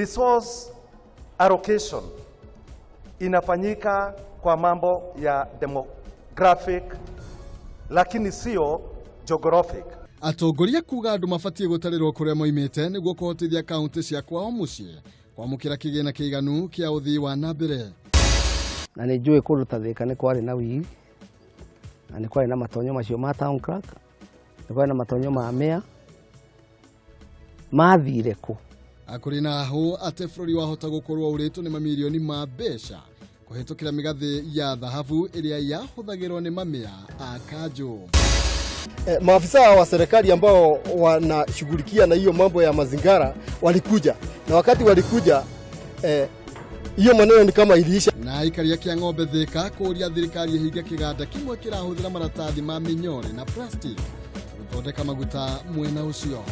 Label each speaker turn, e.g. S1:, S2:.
S1: resource allocation inafanyika kwa mambo ya demographic lakini sio geographic.
S2: Atongoria kuga andu mabatie gutarirwo kuria moimite niguo kuhotithia kaunti cia kwao mucii kwamukira kigina kiiganu kia uthii wa nambere.
S3: Na ni njui kuruta Thika ni kwari na wii, na ni kwari na matonyo macio ma town clerk, ni kwari na matonyo ma mayor mathire ku.
S2: Akurina ho ate bũrũri wahota gukorwo uritwo ni mamilioni ma mbeca kuhitukira migathi ya dhahabu iria yahuthagirwo ni mamea a kanjo.
S4: Maafisa wa serikali ambao wanashughulikia na hiyo mambo ya mazingara walikuja, na wakati walikuja hiyo maneno ni kama iliisha.
S2: Na ikaria kia ng'ombe Thika kuria thirikari ihinga kiganda kimwe kirahuthira maratathi ma minyore na plastic guthondeka maguta mwena ucio.